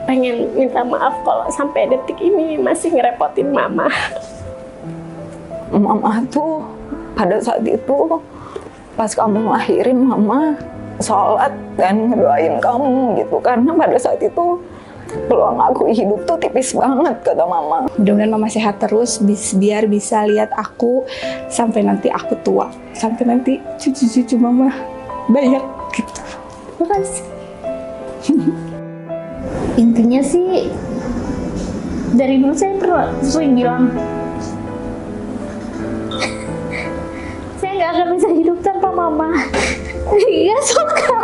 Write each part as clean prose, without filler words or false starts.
pengen minta maaf kalau sampai detik ini masih ngerepotin mama. Mama tuh pada saat itu pas kamu ngelahirin mama sholat dan ngedoain kamu gitu, karena pada saat itu peluang aku hidup tuh tipis banget kata mama. Mudah-mudahan mama sehat terus biar bisa lihat aku sampai nanti aku tua, sampai nanti cucu-cucu mama banyak gitu. Makasih. Intinya sih dari dulu saya sering bilang saya nggak akan bisa hidup tanpa mama. Iya suka.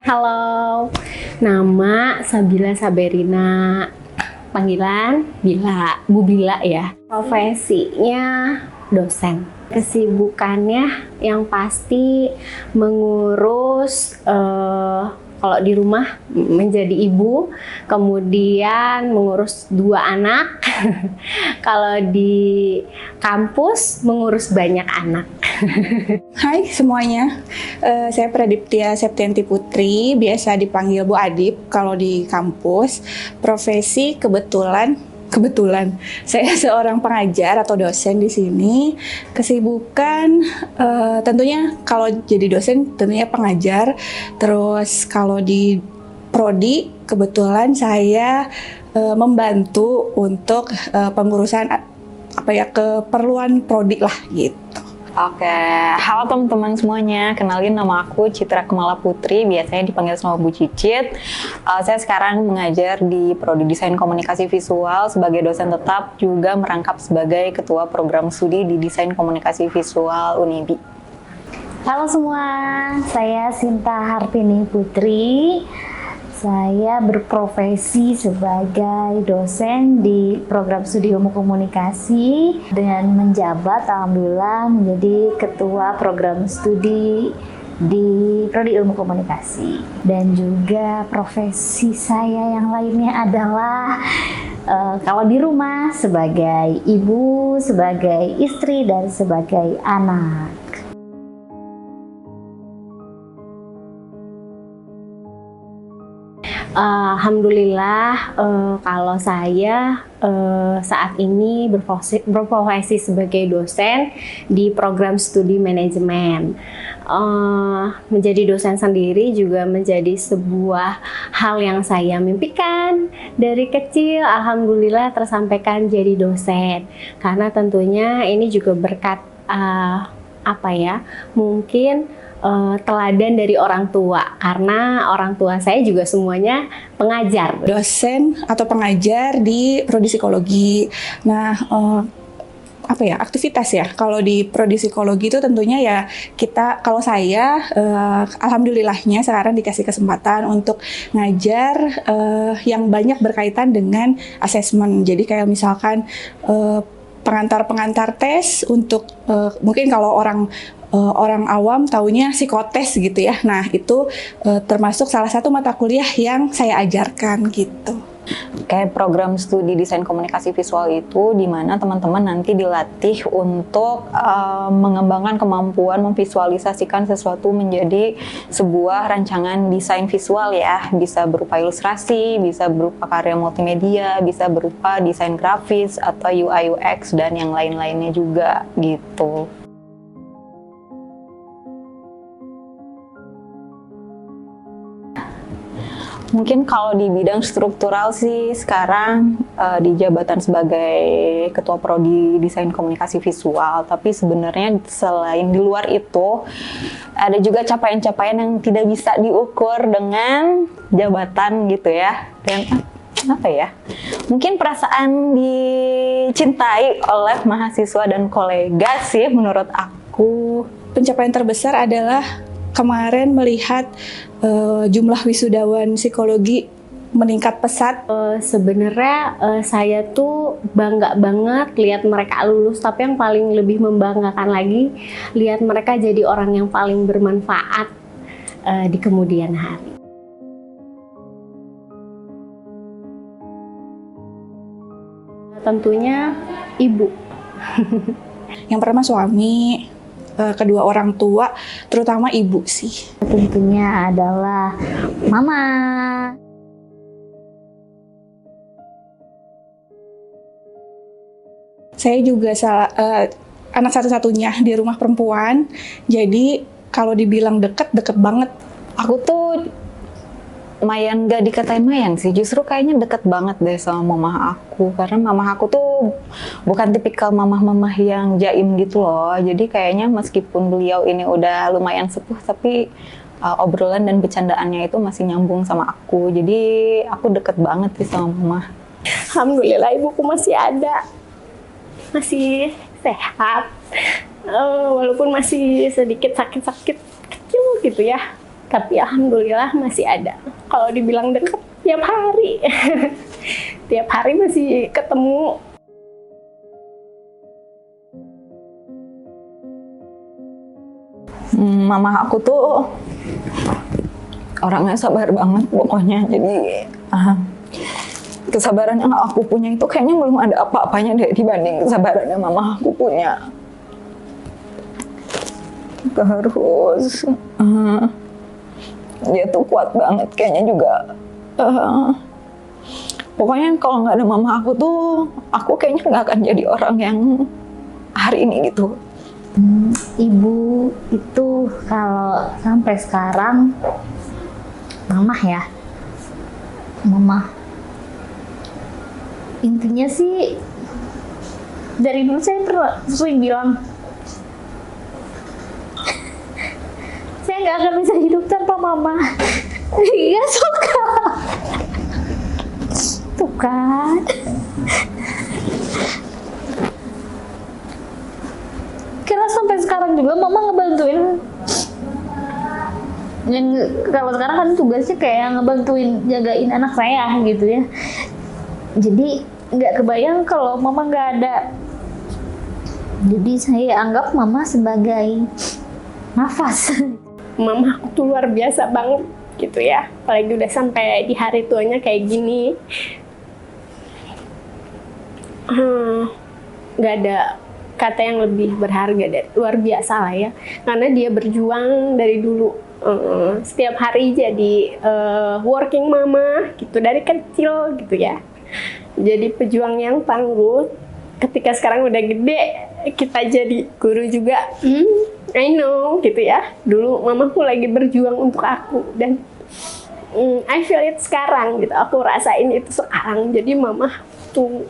Halo, nama Sabila Saberina, panggilan Bila, Bu Bila ya. Profesinya dosen. Kesibukannya yang pasti mengurus kalau di rumah menjadi ibu, kemudian mengurus 2 anak. Kalau di kampus mengurus banyak anak. Hai semuanya, saya Pradiptia Septianti Putri, biasa dipanggil Bu Adip kalau di kampus. Profesi kebetulan saya seorang pengajar atau dosen di sini. Kesibukan tentunya kalau jadi dosen tentunya pengajar. Terus kalau di prodi kebetulan saya membantu untuk pengurusan keperluan prodi lah gitu. Oke, halo teman-teman semuanya, kenalin nama aku Citra Kemala Putri, biasanya dipanggil sama Bu Cicit. Saya sekarang mengajar di Prodi Desain Komunikasi Visual sebagai dosen tetap, juga merangkap sebagai Ketua Program Studi di Desain Komunikasi Visual Unibi. Halo semua, saya Sinta Harpini Putri. Saya berprofesi sebagai dosen di program studi ilmu komunikasi dengan menjabat alhamdulillah menjadi ketua program studi di prodi ilmu komunikasi. Dan juga profesi saya yang lainnya adalah kalau di rumah sebagai ibu, sebagai istri, dan sebagai anak. Alhamdulillah, kalau saya saat ini berprofesi sebagai dosen di program studi manajemen. Menjadi dosen sendiri juga menjadi sebuah hal yang saya mimpikan dari kecil. Alhamdulillah tersampaikan jadi dosen, karena tentunya ini juga berkat mungkin teladan dari orang tua, karena orang tua saya juga semuanya pengajar. Dosen atau pengajar di prodi psikologi. Nah, aktivitas ya. Kalau di prodi psikologi itu tentunya ya kalau saya alhamdulillahnya sekarang dikasih kesempatan untuk ngajar yang banyak berkaitan dengan asesmen. Jadi kayak misalkan pengantar tes untuk mungkin kalau orang awam taunya psikotes gitu ya. Nah, itu termasuk salah satu mata kuliah yang saya ajarkan gitu. Kayak program studi desain komunikasi visual itu di mana teman-teman nanti dilatih untuk mengembangkan kemampuan memvisualisasikan sesuatu menjadi sebuah rancangan desain visual ya. Bisa berupa ilustrasi, bisa berupa karya multimedia, bisa berupa desain grafis atau UI UX dan yang lain-lainnya juga gitu. Mungkin kalau di bidang struktural sih sekarang di jabatan sebagai Ketua Prodi Desain Komunikasi Visual, tapi sebenarnya selain di luar itu ada juga capaian-capaian yang tidak bisa diukur dengan jabatan gitu ya. Dan mungkin perasaan dicintai oleh mahasiswa dan kolega sih menurut aku. Pencapaian terbesar adalah kemarin melihat jumlah wisudawan psikologi meningkat pesat. Sebenarnya saya tuh bangga banget lihat mereka lulus, tapi yang paling lebih membanggakan lagi lihat mereka jadi orang yang paling bermanfaat di kemudian hari. Tentunya ibu. Yang pertama suami, kedua orang tua, terutama ibu sih. Tentunya adalah mama. Saya juga anak satu-satunya di rumah perempuan, jadi kalau dibilang deket banget. Aku tuh Mayan, gak dikatain Mayan sih, justru kayaknya deket banget deh sama mama aku. Karena mama aku tuh bukan tipikal mamah-mamah yang jaim gitu loh. Jadi kayaknya meskipun beliau ini udah lumayan sepuh, tapi obrolan dan bercandaannya itu masih nyambung sama aku. Jadi aku deket banget sih sama mama. Alhamdulillah ibuku masih ada, masih sehat, walaupun masih sedikit sakit-sakit kecil gitu ya, tapi alhamdulillah masih ada. Kalau dibilang deket tiap hari tiap hari masih ketemu. Mama aku tuh orangnya sabar banget pokoknya. Jadi kesabaran yang aku punya itu kayaknya belum ada apa-apanya deh dibanding kesabaran yang mama aku punya. Terus dia tuh kuat banget kayaknya juga. Pokoknya kalau nggak ada mama aku tuh, aku kayaknya nggak akan jadi orang yang hari ini gitu. Ibu itu kalau sampai sekarang mama ya, mama. Intinya sih dari dulu saya sering bilang saya nggak akan bisa hidup tanpa mama. Iya suka. Tuh kan. Kira sampai sekarang juga mama ngebantuin. Yang kalau sekarang kan tugasnya kayak ngebantuin jagain anak saya gitu ya. Jadi nggak kebayang kalau mama nggak ada. Jadi saya anggap mama sebagai nafas. Mama aku tuh luar biasa banget gitu ya, apalagi udah sampai di hari tuanya kayak gini. Nggak ada kata yang lebih berharga dari luar biasa lah ya, karena dia berjuang dari dulu. Setiap hari jadi working mama gitu dari kecil gitu ya, jadi pejuang yang tangguh. Ketika sekarang udah gede, kita jadi guru juga. I know gitu ya. Dulu mamaku lagi berjuang untuk aku dan I feel it sekarang gitu. Aku rasain itu sekarang. Jadi mama tuh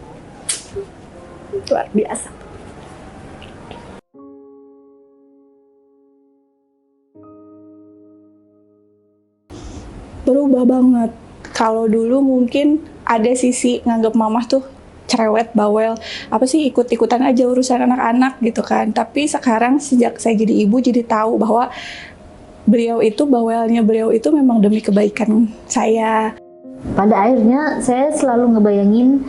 luar biasa. Berubah banget. Kalau dulu mungkin ada sisi nganggap mamah tuh cerewet, bawel, apa sih ikut-ikutan aja urusan anak-anak gitu kan. Tapi sekarang sejak saya jadi ibu jadi tahu bahwa bawelnya beliau itu memang demi kebaikan saya. Pada akhirnya saya selalu ngebayangin,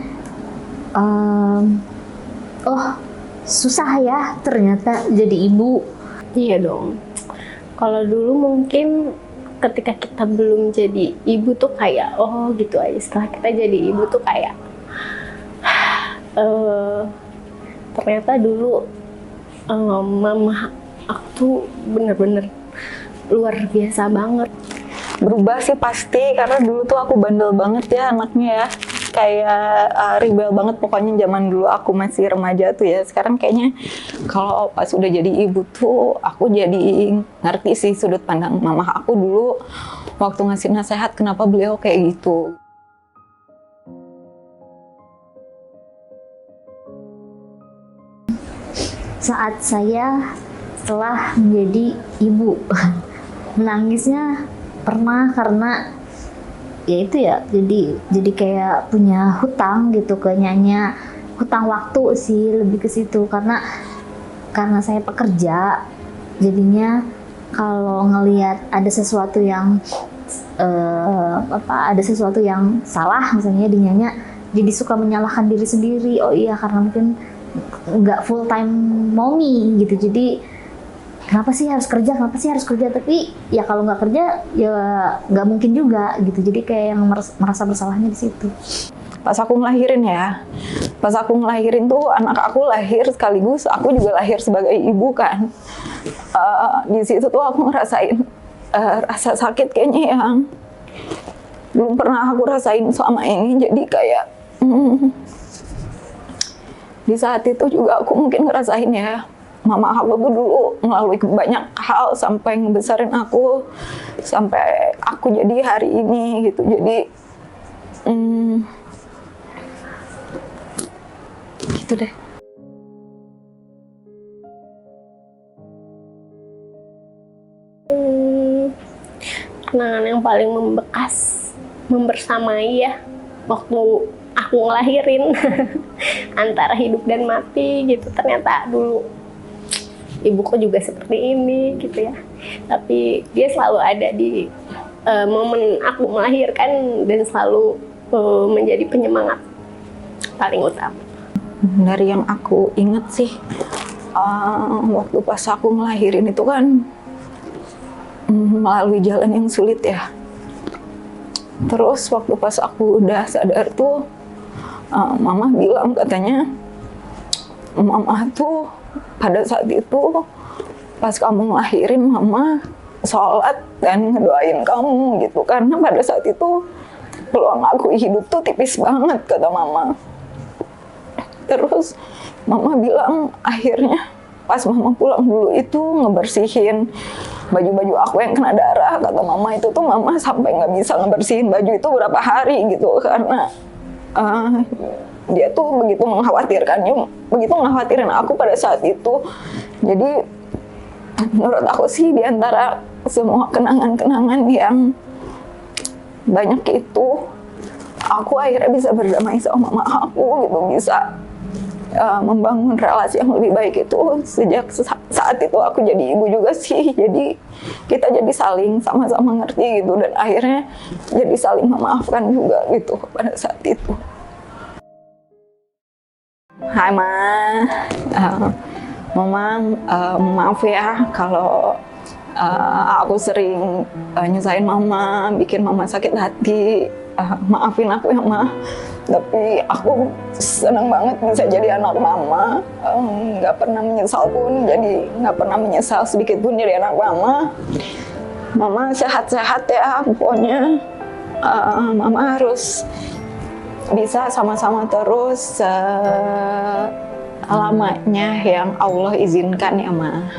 oh susah ya ternyata jadi ibu. Iya dong. Kalau dulu mungkin ketika kita belum jadi ibu tuh kayak oh gitu aja. Setelah kita jadi ibu tuh kayak ternyata dulu mama aku tuh bener-bener luar biasa banget. Berubah sih pasti, karena dulu tuh aku bandel banget ya anaknya ya. Kayak rebel banget pokoknya zaman dulu aku masih remaja tuh ya. Sekarang kayaknya kalau pas udah jadi ibu tuh aku jadi ngerti sih sudut pandang mama aku dulu waktu ngasih nasihat kenapa beliau kayak gitu. Saat saya setelah menjadi ibu, menangisnya pernah karena ya itu ya, jadi kayak punya hutang gitu ke Nyanya, hutang waktu sih lebih ke situ, karena saya pekerja, jadinya kalau ngelihat ada sesuatu yang ada sesuatu yang salah misalnya di Nyanya, jadi suka menyalahkan diri sendiri. Oh iya, karena mungkin nggak full time mommy gitu, jadi kenapa sih harus kerja, tapi ya kalau nggak kerja ya nggak mungkin juga gitu. Jadi kayak yang merasa bersalahnya di situ. Pas aku ngelahirin tuh anak aku lahir sekaligus aku juga lahir sebagai ibu kan. Di situ tuh aku ngerasain rasa sakit kayaknya yang belum pernah aku rasain selama ini. Jadi kayak di saat itu juga aku mungkin ngerasain ya, mama aku tuh dulu melalui banyak hal sampai ngebesarin aku sampai aku jadi hari ini gitu. Jadi gitu deh. Kenangan yang paling membersamai ya, waktu aku ngelahirin antara hidup dan mati gitu. Ternyata dulu ibuku juga seperti ini gitu ya, tapi dia selalu ada di momen aku melahirkan dan selalu menjadi penyemangat paling utama. Dari yang aku inget sih, waktu pas aku ngelahirin itu kan melalui jalan yang sulit ya. Terus waktu pas aku udah sadar tuh, mama bilang katanya, mama tuh pada saat itu pas kamu ngelahirin mama sholat dan ngedoain kamu gitu. Karena pada saat itu peluang aku hidup tuh tipis banget kata mama. Terus mama bilang akhirnya pas mama pulang dulu itu ngebersihin baju-baju aku yang kena darah, kata mama itu tuh mama sampai nggak bisa ngebersihin baju itu berapa hari gitu karena dia tuh begitu mengkhawatirin aku pada saat itu. Jadi menurut aku sih di antara semua kenangan-kenangan yang banyak itu, aku akhirnya bisa berdamai sama mama aku gitu, bisa membangun relasi yang lebih baik itu sejak saat itu aku jadi ibu juga sih. Jadi kita jadi saling sama-sama ngerti gitu dan akhirnya jadi saling memaafkan juga gitu pada saat itu. Hai Ma, Mama, maaf ya kalau aku sering nyusahin Mama, bikin Mama sakit hati. Maafin aku ya Ma. Tapi aku senang banget bisa jadi anak Mama, nggak pernah menyesal pun, jadi nggak pernah menyesal sedikit pun jadi anak Mama. Mama sehat-sehat ya pokoknya. Mama harus bisa sama-sama terus lamanya yang Allah izinkan ya Ma.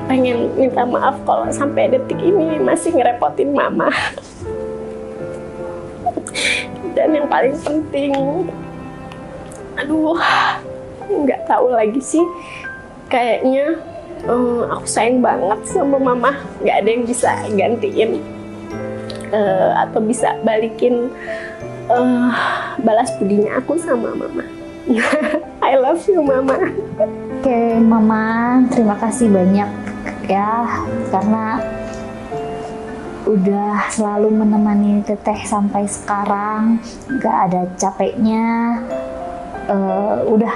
Pengen minta maaf kalau sampai detik ini masih ngerepotin Mama. Dan yang paling penting, nggak tahu lagi sih, kayaknya aku sayang banget sama Mama, nggak ada yang bisa gantiin atau bisa balikin balas budinya aku sama Mama. I love you Mama. Oke Mama, terima kasih banyak ya karena udah selalu menemani Teteh sampai sekarang, gak ada capeknya, udah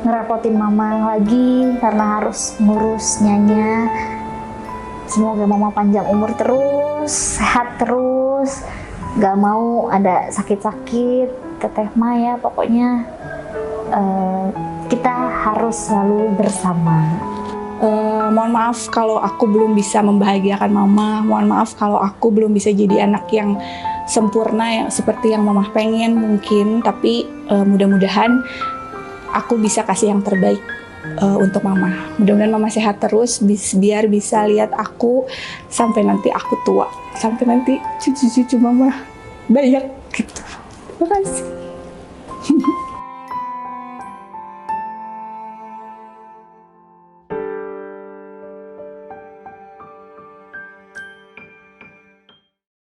ngerepotin Mama lagi karena harus ngurus Nyanya. Semoga Mama panjang umur terus, sehat terus, gak mau ada sakit-sakit Teteh Ma ya. Pokoknya kita harus selalu bersama. Mohon maaf kalau aku belum bisa membahagiakan Mama. Mohon maaf kalau aku belum bisa jadi anak yang sempurna yang seperti yang Mama pengen mungkin. Tapi mudah-mudahan aku bisa kasih yang terbaik untuk Mama. Mudah-mudahan Mama sehat terus biar bisa lihat aku sampai nanti aku tua. Sampai nanti cucu-cucu Mama banyak gitu. Terima kasih.